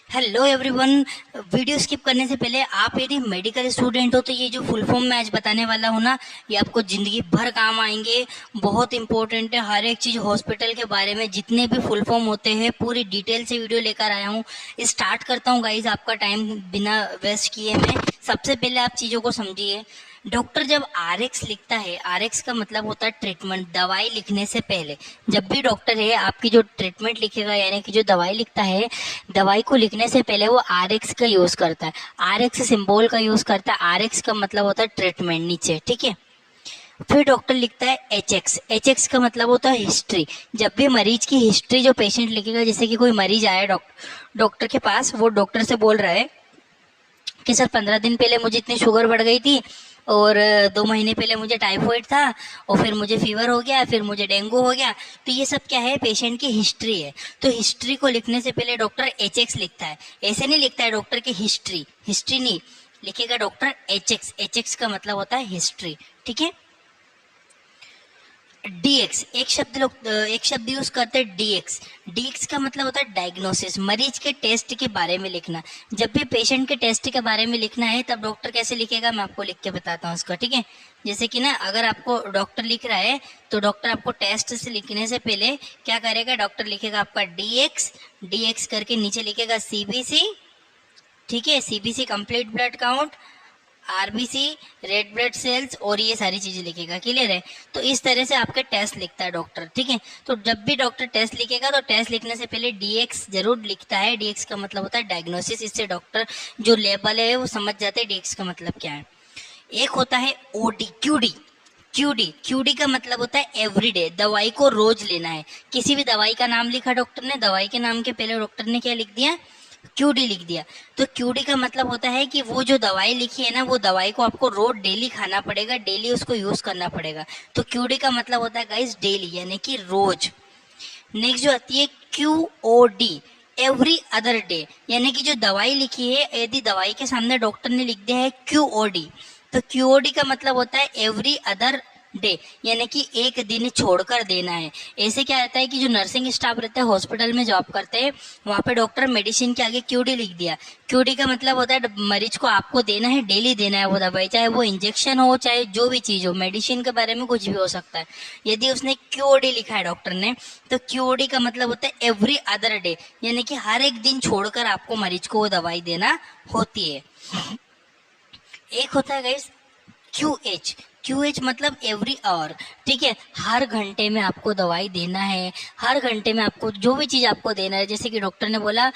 Hello everyone. Video skip करने से पहले आप यदि मेडिकल स्टूडेंट हो तो ये जो फुल फॉर्म मैं आज बताने वाला हूँ ना, ये आपको ज़िंदगी भर काम आएंगे। बहुत इंपॉर्टेंट है, हर एक चीज़ हॉस्पिटल के बारे में जितने भी फुल फॉर्म होते हैं पूरी डिटेल से वीडियो लेकर आया हूँ। स्टार्ट करता हूँ गाइज, आपका टाइम बिना वेस्ट किए। मैं सबसे पहले आप चीज़ों को समझिए। डॉक्टर जब आरएक्स लिखता है, आरएक्स का मतलब होता है ट्रीटमेंट। दवाई लिखने से पहले जब भी डॉक्टर है आपकी जो ट्रीटमेंट लिखेगा यानी कि जो दवाई लिखता है, दवाई को लिखने से पहले वो आरएक्स का यूज करता है, आरएक्स सिंबल का यूज करता है। आरएक्स का मतलब होता है ट्रीटमेंट नीचे, ठीक है। फिर डॉक्टर लिखता है एचएक्स। एचएक्स का मतलब होता है हिस्ट्री। जब भी मरीज की हिस्ट्री जो पेशेंट लिखेगा, जैसे कि कोई मरीज आया डॉक्टर के पास, वो डॉक्टर से बोल रहा है कि सर 15 दिन पहले मुझे इतनी शुगर बढ़ गई थी, और 2 महीने पहले मुझे टाइफाइड था, और फिर मुझे फीवर हो गया, फिर मुझे डेंगू हो गया। तो ये सब क्या है, पेशेंट की हिस्ट्री है। तो हिस्ट्री को लिखने से पहले डॉक्टर एचएक्स लिखता है। ऐसे नहीं लिखता है डॉक्टर की हिस्ट्री, हिस्ट्री नहीं लिखेगा डॉक्टर एचएक्स। एचएक्स का मतलब होता है हिस्ट्री, ठीक है। डीएक्स एक शब्द यूज करते हैं, डीएक्स। डीएक्स का मतलब होता है डायग्नोसिस, मरीज के टेस्ट के बारे में लिखना। जब भी पेशेंट के टेस्ट के बारे में लिखना है तब डॉक्टर कैसे लिखेगा, मैं आपको लिख के बताता हूँ उसका, ठीक है। जैसे कि ना, अगर आपको डॉक्टर लिख रहा है तो डॉक्टर आपको टेस्ट से लिखने से पहले क्या करेगा, डॉक्टर लिखेगा आपका डीएक्स। डीएक्स करके नीचे लिखेगा सीबीसी, ठीक है। CBC complete blood count, RBC red blood cells, और ये सारी चीजें लिखेगा। क्लियर है। तो इस तरह से आपके टेस्ट लिखता है डॉक्टर, ठीक है। तो जब भी डॉक्टर टेस्ट लिखेगा तो टेस्ट लिखने से पहले डीएक्स जरूर लिखता है। डीएक्स का मतलब होता है डायग्नोसिस। इससे डॉक्टर जो लेबल है वो समझ जाते हैं डीएक्स का मतलब क्या है। एक होता है ओडी, क्यूडी। क्यूडी का मतलब होता है एवरीडे, दवाई को रोज लेना है। किसी भी दवाई का नाम लिखा डॉक्टर ने, दवाई के नाम के पहले डॉक्टर ने क्या लिख दिया, क्यूडी लिख दिया। तो क्यूडी का मतलब होता है कि वो जो दवाई लिखी है ना, वो दवाई को आपको रोज डेली खाना पड़ेगा, डेली उसको यूज करना पड़ेगा। तो क्यूडी का मतलब होता है गाइस डेली, यानी कि रोज। नेक्स्ट जो आती है क्यूओडी, एवरी अदर डे, यानी कि जो दवाई लिखी है, यदि दवाई के सामने डॉक्टर ने लिख दिया है क्यूओडी, तो क्यूओडी का मतलब होता है एवरी अदर डे, यानी कि एक दिन छोड़कर देना है। ऐसे क्या रहता है कि जो नर्सिंग स्टाफ रहता है, हॉस्पिटल में जॉब करते हैं, वहाँ पे डॉक्टर मेडिसिन के आगे क्यूडी लिख दिया। क्यूडी का मतलब होता है मरीज को आपको देना है, डेली देना है वो दवाई, चाहे वो इंजेक्शन हो, चाहे जो भी चीज हो। मेडिसिन के बारे में कुछ भी हो सकता है। यदि उसने क्यूओडी लिखा है डॉक्टर ने, तो क्यूओडी का मतलब होता है एवरी अदर डे, यानी कि हर एक दिन छोड़कर आपको मरीज को वो दवाई देना होती है। एक होता है गाइस क्यूएच। क्यूएच मतलब एवरी आवर, ठीक है। हर घंटे में आपको दवाई देना है, हर घंटे में आपको जो भी चीज आपको देना है। जैसे कि डॉक्टर ने बोला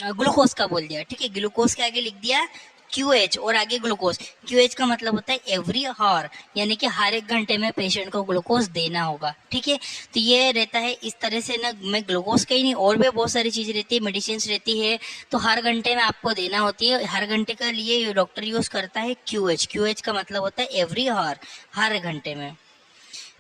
ग्लूकोज का बोल दिया, ठीक है, ग्लूकोज के आगे लिख दिया क्यूएच और आगे ग्लूकोज। क्यूएच का मतलब होता है एवरी आवर, यानी कि हर एक घंटे में पेशेंट को ग्लूकोज देना होगा, ठीक है। तो ये रहता है इस तरह से ना, मैं ग्लूकोज का ही नहीं, और भी बहुत सारी चीज रहती है, मेडिसिन रहती है, तो हर घंटे में आपको देना होती है। हर घंटे का लिए डॉक्टर यूज करता है क्यूएच। क्यूएच का मतलब होता है एवरी आवर, हर घंटे में।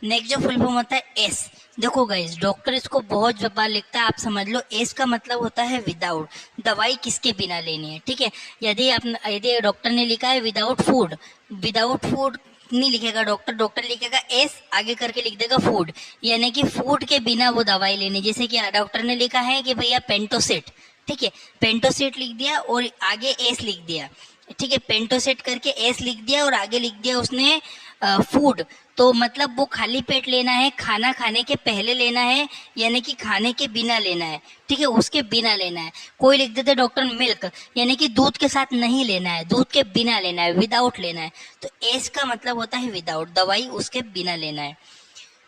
नेक्स्ट जो फुल फॉर्म होता है एस। देखो गाइस, डॉक्टर इसको बहुत बार लिखता है, आप समझ लो। एस का मतलब होता है विदाउट, दवाई किसके बिना लेनी है, ठीक है। यदि डॉक्टर ने लिखा है विदाउट फूड, विदाउट फूड नहीं लिखेगा डॉक्टर, डॉक्टर लिखेगा एस आगे करके लिख देगा फूड, यानी कि फूड के बिना वो दवाई लेनी। जैसे कि डॉक्टर ने लिखा है कि भैया पेंटोसेट, ठीक है, पेंटोसेट लिख दिया और आगे एस लिख दिया, ठीक है। पेंटोसेट करके एस लिख दिया और आगे लिख दिया उसने फूड, तो मतलब वो खाली पेट लेना है, खाना खाने के पहले लेना है, यानी कि खाने के बिना लेना है, ठीक है, उसके बिना लेना है। कोई लिख देते डॉक्टर मिल्क, यानी कि दूध के साथ नहीं लेना है, दूध के बिना लेना है, विदाउट लेना है। तो एस का मतलब होता है विदाउट, दवाई उसके बिना लेना है।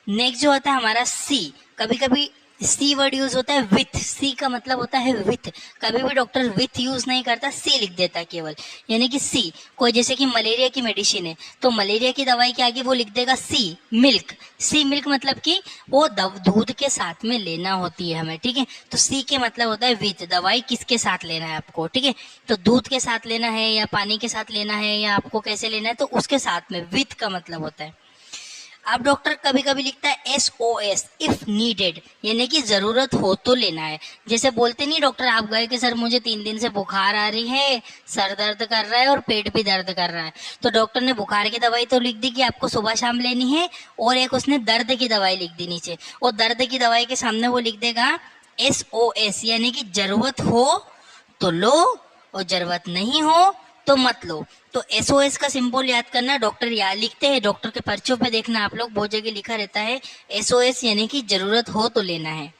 नेक्स्ट जो होता है हमारा सी। कभी कभी सी वर्ड यूज होता है विथ, सी का मतलब होता है विथ। कभी भी डॉक्टर विथ यूज नहीं करता, सी लिख देता केवल, यानी कि सी। कोई जैसे कि मलेरिया की मेडिसिन है, तो मलेरिया की दवाई के आगे वो लिख देगा सी मिल्क। सी मिल्क मतलब कि वो दूध के साथ में लेना होती है हमें, ठीक है। तो सी के मतलब होता है विथ, दवाई किसके साथ लेना है आपको, ठीक है। तो दूध के साथ लेना है या पानी के साथ लेना है या आपको कैसे लेना है, तो उसके साथ में विथ का मतलब होता है। अब डॉक्टर कभी कभी लिखता है SOS, इफ नीडेड, यानी कि जरूरत हो तो लेना है। जैसे बोलते नहीं डॉक्टर, आप गए कि सर मुझे 3 दिन से बुखार आ रही है, सर दर्द कर रहा है और पेट भी दर्द कर रहा है, तो डॉक्टर ने बुखार की दवाई तो लिख दी कि आपको सुबह शाम लेनी है, और एक उसने दर्द की दवाई लिख दी नीचे, और दर्द की दवाई के सामने वो लिख देगा SOS यानी कि जरूरत हो तो लो और जरूरत नहीं हो तो मत लो। तो SOS का सिंबल याद करना, डॉक्टर याद लिखते हैं, डॉक्टर के पर्चों पे देखना आप लोग, बहुत जगह लिखा रहता है SOS यानी कि जरूरत हो तो लेना है।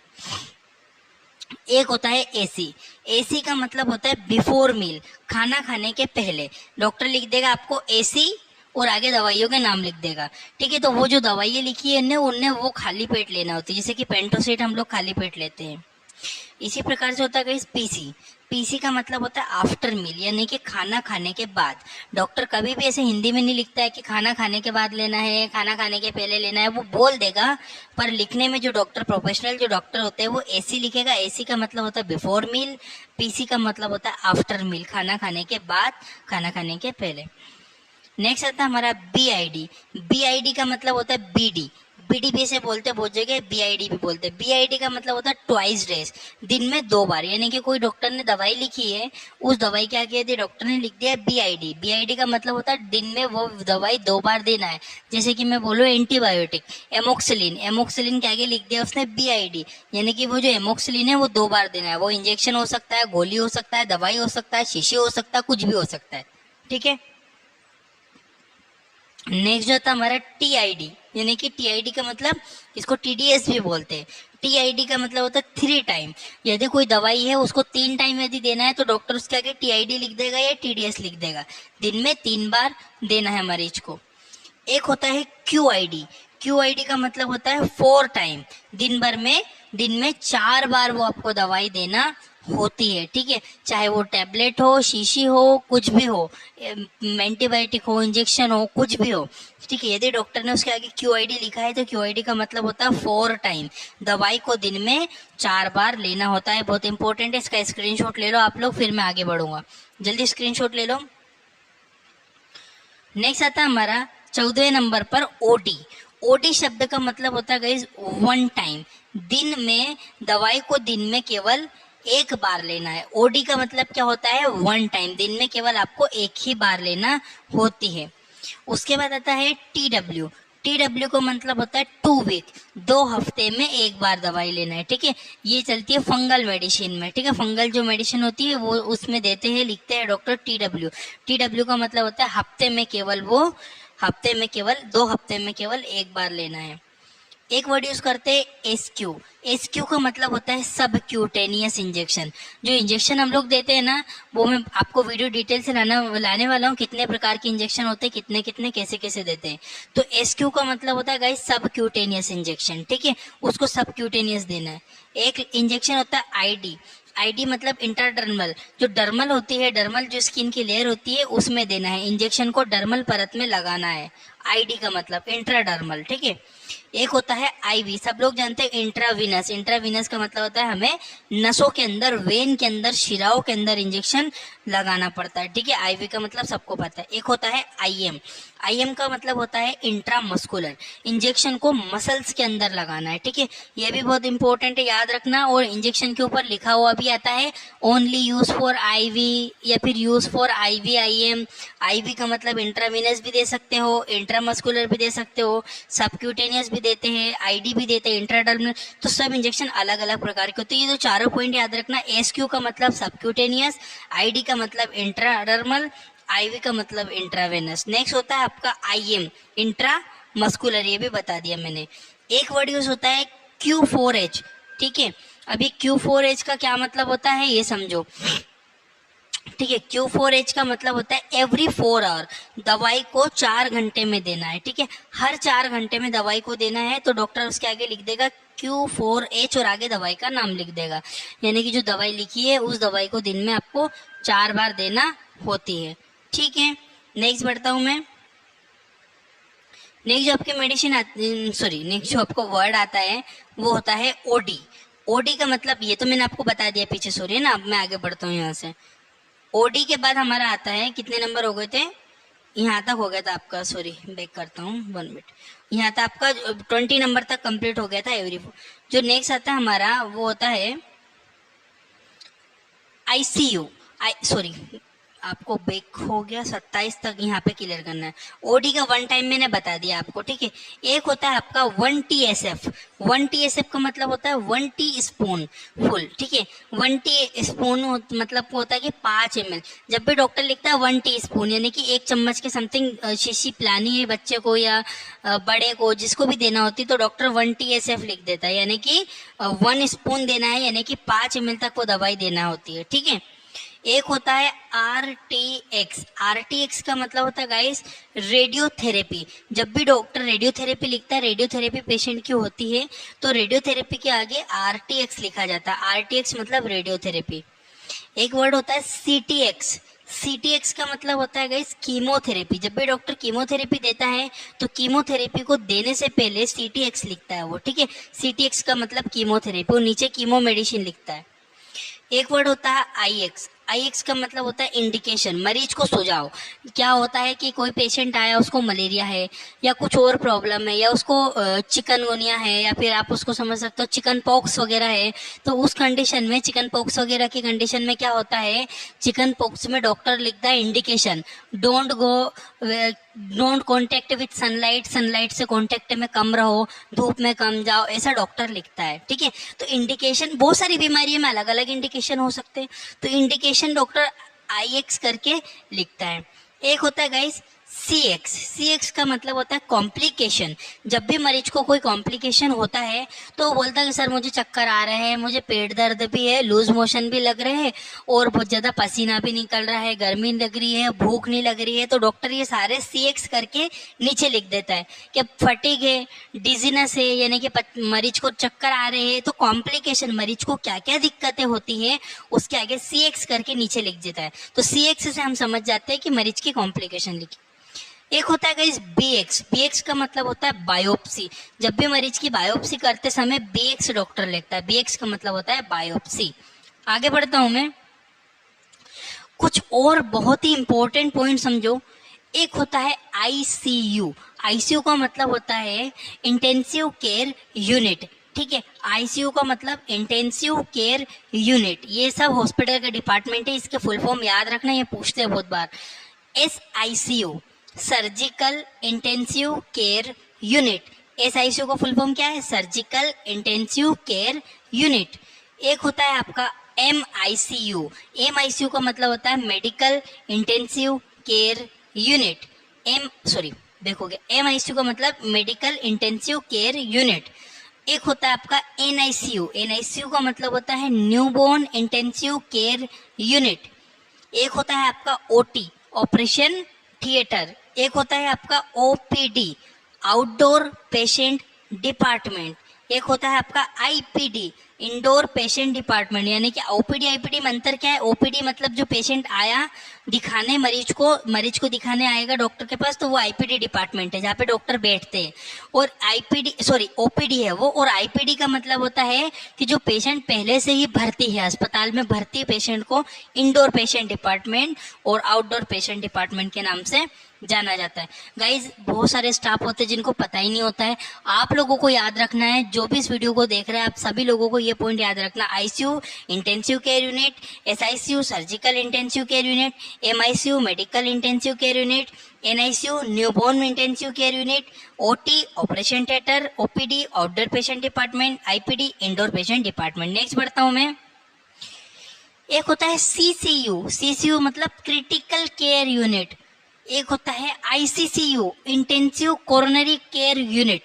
एक होता है AC। AC का मतलब होता है बिफोर मील, खाना खाने के पहले। डॉक्टर लिख देगा आपको AC और आगे दवाइयों के नाम लिख देगा, ठीक है। तो वो जो दवाइयाँ लिखी है उनने वो खाली पेट लेना होती है, जैसे कि पेंटोसेट हम लोग खाली पेट लेते हैं। इसी प्रकार से होता है PC। PC का मतलब होता है आफ्टर मील यानी कि खाना खाने के बाद। डॉक्टर कभी भी ऐसे हिंदी में नहीं लिखता है कि खाना खाने के बाद लेना है, खाना खाने के पहले लेना है, वो बोल देगा, पर लिखने में जो डॉक्टर प्रोफेशनल जो डॉक्टर होते हैं वो AC लिखेगा। AC का मतलब होता है बिफोर मील, PC का मतलब होता है आफ्टर मील, खाना खाने के बाद, खाना खाने के पहले। नेक्स्ट आता है हमारा BID। BID का मतलब होता है BD। BD भी से बोलते हैं बहुत जगह, BID भी बोलते हैं। BID का मतलब होता है ट्वाइस डेज, दिन में 2 बार। यानी कि कोई डॉक्टर ने दवाई लिखी है, उस दवाई क्या किया थी, डॉक्टर ने लिख दिया BID। BID का मतलब होता है दिन में वो दवाई 2 बार देना है। जैसे कि मैं बोलूँ एंटीबायोटिक, एमोक्सिलिन, एमोक्सिलिन के आगे लिख दिया उसने BID, यानी कि वो जो एमोक्सिलिन है वो 2 बार देना है। वो इंजेक्शन हो सकता है, गोली हो सकता है, दवाई हो सकता है, शीशी हो सकता है, कुछ भी हो सकता है, ठीक है। नेक्स्ट जो था हमारा TID, यानी कि TID का मतलब इसको TDS भी बोलते हैं। TID का मतलब होता है 3 टाइम। यदि कोई दवाई है उसको 3 टाइम यदि देना है तो डॉक्टर उसके आगे TID लिख देगा या TDS लिख देगा, दिन में 3 बार देना है मरीज को। एक होता है QID। QID का मतलब होता है 4 टाइम, दिन में 4 बार वो आपको दवाई देना होती है, ठीक है। चाहे वो टैबलेट हो, शीशी हो, कुछ भी हो, एंटीबायोटिक हो, इंजेक्शन हो, कुछ भी हो, ठीक है। यदि डॉक्टर ने उसके आगे QID लिखा है तो QID का मतलब होता है 4 टाइम, दवाई को दिन में 4 बार लेना होता है। बहुत इंपॉर्टेंट है, इसका स्क्रीनशॉट ले लो आप लोग, फिर मैं आगे बढ़ूंगा, जल्दी स्क्रीनशॉट ले लो। नेक्स्ट आता है हमारा 14वें नंबर पर OD। OD शब्द का मतलब होता है गाइस 1 टाइम, दिन में दवाई को दिन में केवल 1 बार लेना है। OD का मतलब क्या होता है, 1 टाइम, दिन में केवल आपको 1 ही बार लेना होती है। उसके बाद आता है TW। TW का मतलब होता है 2 वीक, 2 हफ्ते में 1 बार दवाई लेना है, ठीक है। ये चलती है फंगल मेडिसिन में, ठीक है। फंगल जो मेडिसिन होती है वो उसमें देते हैं, लिखते हैं डॉक्टर TW। TW का मतलब होता है हफ्ते में केवल 2 हफ्ते में केवल 1 बार लेना है। एक वर्ड यूज करते हैं SQ। SQ का मतलब होता है सब क्यूटेनियस इंजेक्शन। जो इंजेक्शन हम लोग देते हैं ना, वो मैं आपको वीडियो डिटेल से लाने वाला हूँ, कितने प्रकार के इंजेक्शन होते हैं, कितने कितने कैसे कैसे देते हैं। तो SQ का मतलब होता है गाइस सब क्यूटेनियस इंजेक्शन, ठीक है, उसको सब क्यूटेनियस देना है। एक इंजेक्शन होता है ID मतलब इंट्राडर्मल, जो डर्मल होती है, डर्मल जो स्किन की लेयर होती है उसमें देना है, इंजेक्शन को डर्मल परत में लगाना है। ID का मतलब इंट्राडर्मल, ठीक है। एक होता है IV, सब लोग जानते हैं इंट्रावीनस। इंट्रावीनस का मतलब होता है हमें नसों के अंदर, वेन के अंदर, शिराओं के अंदर इंजेक्शन लगाना पड़ता है, ठीक है। IV का मतलब सबको पता है। एक होता है IM का मतलब होता है इंट्रामस्कुलर, इंजेक्शन को मसल्स के अंदर लगाना है, ठीक है। ये भी बहुत इंपॉर्टेंट है, याद रखना। और इंजेक्शन के ऊपर लिखा हुआ भी आता है ओनली यूज फॉर IV या फिर यूज फॉर IM। IV का मतलब इंट्रावीनस भी दे सकते हो, इंट्रामस्कुलर भी दे सकते हो, सबक्यूटेनियस भी देते हैं, ID भी देते हैं, इंट्राडर्मल। तो सब इंजेक्शन अलग अलग प्रकार के होते हैं। ये जो चारों पॉइंट याद रखना, SQ का मतलब सबक्यूटेनियस, ID का मतलब इंट्राडर्मल, IV का मतलब इंट्रावेनस। नेक्स्ट होता है आपका IM, इंट्रा मस्कुलर, ये भी बता दिया मैंने। एक वर्ड यूज होता है Q4H, ठीक है। अभी Q4H का क्या मतलब होता है ये समझो, ठीक है। Q4H का मतलब होता है एवरी 4 आवर, दवाई को 4 घंटे में देना है, ठीक है। हर 4 घंटे में दवाई को देना है, तो डॉक्टर उसके आगे लिख देगा Q4H और आगे दवाई का नाम लिख देगा, यानी कि जो दवाई लिखी है उस दवाई को दिन में आपको 4 बार देना होती है, ठीक है। नेक्स्ट बढ़ता हूं मैं। नेक्स्ट जो आपके नेक्स्ट जो आपको वर्ड आता है वो होता है OD का मतलब ये तो मैंने आपको बता दिया पीछे, सॉरी ना, अब मैं आगे बढ़ता हूँ यहाँ से। OD के बाद हमारा आता है, कितने नंबर हो गए थे, यहाँ तक हो गया था आपका, सॉरी बैक करता हूँ 1 मिनट, यहाँ तक आपका 20 नंबर तक कंप्लीट हो गया था एवरी। जो नेक्स्ट आता है हमारा वो होता है ICU। आपको बेक हो गया 27 तक यहाँ पे क्लियर करना है। ओडी का 1 टाइम मैंने बता दिया आपको, ठीक है। एक होता है आपका 1 TSF। 1 TSF का मतलब होता है 1 टी स्पून फुल, ठीक है। 1 टी स्पून मतलब होता है कि 5 ml। जब भी डॉक्टर लिखता है 1 टी स्पून यानी कि 1 चम्मच के समथिंग शीशी पिलानी है बच्चे को या बड़े को, जिसको भी देना होती तो डॉक्टर 1 TSF लिख देता है, यानी कि 1 स्पून देना है, यानी कि 5 ml तक वो दवाई देना होती है, ठीक है। एक होता है RTX। RTX का मतलब होता है गाइस रेडियोथेरेपी। जब भी डॉक्टर रेडियोथेरेपी लिखता है, रेडियोथेरेपी पेशेंट की होती है तो रेडियोथेरेपी के आगे RTX लिखा जाता है। RTX मतलब रेडियोथेरेपी। एक वर्ड होता है CTX। CTX का मतलब होता है गाइस कीमोथेरेपी। जब भी डॉक्टर कीमोथेरेपी देता है तो कीमोथेरेपी को देने से पहले CTX लिखता है वो, ठीक है। CTX का मतलब कीमोथेरेपी, और नीचे कीमो मेडिसिन लिखता है। एक वर्ड होता है IX। IX का मतलब होता है इंडिकेशन, मरीज को सुझाव। क्या होता है कि कोई पेशेंट आया, उसको मलेरिया है या कुछ और प्रॉब्लम है या उसको चिकनगुनिया है या फिर आप उसको समझ सकते हो चिकन पॉक्स वगैरह है, तो उस कंडीशन में चिकन पॉक्स वगैरह की कंडीशन में क्या होता है, चिकन पॉक्स में डॉक्टर लिखता है indication, don't contact with sunlight, sunlight से कॉन्टेक्ट में कम रहो, धूप में कम जाओ, ऐसा डॉक्टर लिखता है, ठीक है। तो इंडिकेशन बहुत सारी बीमारियों में अलग अलग इंडिकेशन हो सकते हैं, तो इंडिकेशन डॉक्टर IX करके लिखता है। एक होता है गाइस CX। CX का मतलब होता है कॉम्प्लिकेशन। जब भी मरीज को कोई कॉम्प्लिकेशन होता है तो वो बोलता है कि सर मुझे चक्कर आ रहे हैं, मुझे पेट दर्द भी है, लूज मोशन भी लग रहे हैं और बहुत ज़्यादा पसीना भी निकल रहा है, गर्मी लग रही है, भूख नहीं लग रही है, तो डॉक्टर ये सारे CX करके नीचे लिख देता है कि फटीग है, डिजीनेस है, यानी कि मरीज को चक्कर आ रहे हैं, तो कॉम्प्लिकेशन मरीज को क्या क्या दिक्कतें होती हैं उसके आगे CX करके नीचे लिख देता है। तो CX से हम समझ जाते हैं कि मरीज की कॉम्प्लिकेशन लिखी। एक होता है गाइस BX। BX का मतलब होता है बायोप्सी। जब भी मरीज की बायोप्सी करते समय BX डॉक्टर लिखता है। BX का मतलब होता है बायोप्सी। आगे बढ़ता हूं मैं, कुछ और बहुत ही इंपॉर्टेंट पॉइंट समझो। एक होता है ICU। ICU का मतलब होता है इंटेंसिव केयर यूनिट, ठीक है। ICU का मतलब इंटेंसिव केयर यूनिट। ये सब हॉस्पिटल का डिपार्टमेंट है, इसके फुल फॉर्म याद रखना, ये पूछते हैं बहुत बार। SICU surgical intensive care unit. SICU का फुल फॉर्म क्या है, सर्जिकल इंटेंसिव केयर यूनिट। एक होता है आपका MICU। MICU का मतलब होता है मेडिकल इंटेंसिव केयर यूनिट। देखोगे MICU का मतलब मेडिकल इंटेंसिव केयर यूनिट। एक होता है आपका NICU। NICU का मतलब होता है न्यूबॉर्न इंटेंसिव केयर यूनिट। एक होता है आपका OT ऑपरेशन थिएटर। एक होता है आपका OPD आउटडोर पेशेंट डिपार्टमेंट। एक होता है आपका IPD इंडोर पेशेंट डिपार्टमेंट, यानी कि OPD IPD में अंतर क्या है। OPD मतलब जो पेशेंट आया दिखाने मरीज को दिखाने आएगा डॉक्टर के पास, तो वो IPD डिपार्टमेंट है जहाँ पे डॉक्टर बैठते हैं, और OPD है वो। और IPD का मतलब होता है कि जो पेशेंट पहले से ही भर्ती है, अस्पताल में भर्ती पेशेंट को इंडोर पेशेंट डिपार्टमेंट और आउटडोर पेशेंट डिपार्टमेंट के नाम से जाना जाता है। गाइज बहुत सारे स्टाफ होते हैं जिनको पता ही नहीं होता है, आप लोगों को याद रखना है। जो भी इस वीडियो को देख रहे हैं आप सभी लोगों को ये पॉइंट याद रखना। ICU intensive care unit, SICU surgical intensive care unit, MICU medical intensive care unit, NICU newborn intensive care unit, OT operation theatre, OPD outdoor patient department, IPD indoor patient department. Next बढ़ता हूं मैं। एक होता है CCU मतलब critical care unit. एक होता है ICCU intensive coronary care unit.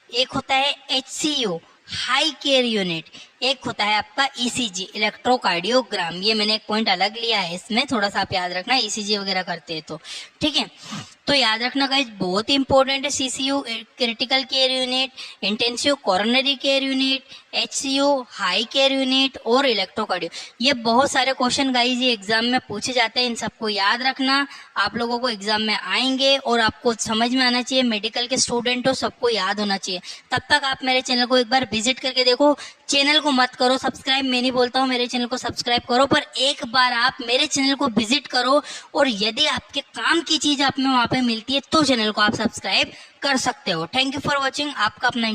एक होता है HCU हाई केयर यूनिट। एक होता है आपका ECG इलेक्ट्रोकार्डियोग्राम। ये मैंने एक पॉइंट अलग लिया है, इसमें थोड़ा सा आप याद रखना, ECG वगैरह करते हैं तो ठीक है। तो याद रखना गाइस बहुत ही इंपॉर्टेंट है। CCU critical care unit, intensive coronary care unit, HCU high care unit और इलेक्ट्रोकार्डियो। ये बहुत सारे क्वेश्चन गाइस ये एग्जाम में पूछे जाते हैं, इन सबको याद रखना। आप लोगों को एग्जाम में आएंगे और आपको समझ में आना चाहिए, मेडिकल के स्टूडेंट हो सबको याद होना चाहिए। तब तक आप मेरे चैनल को एक बार विजिट करके देखो। चैनल को मत करो सब्सक्राइब, मैं नहीं बोलता हूँ मेरे चैनल को सब्सक्राइब करो, पर एक बार आप मेरे चैनल को विजिट करो और यदि आपके काम की चीज आप में वहां पे मिलती है तो चैनल को आप सब्सक्राइब कर सकते हो। Thank you for watching. आपका अपना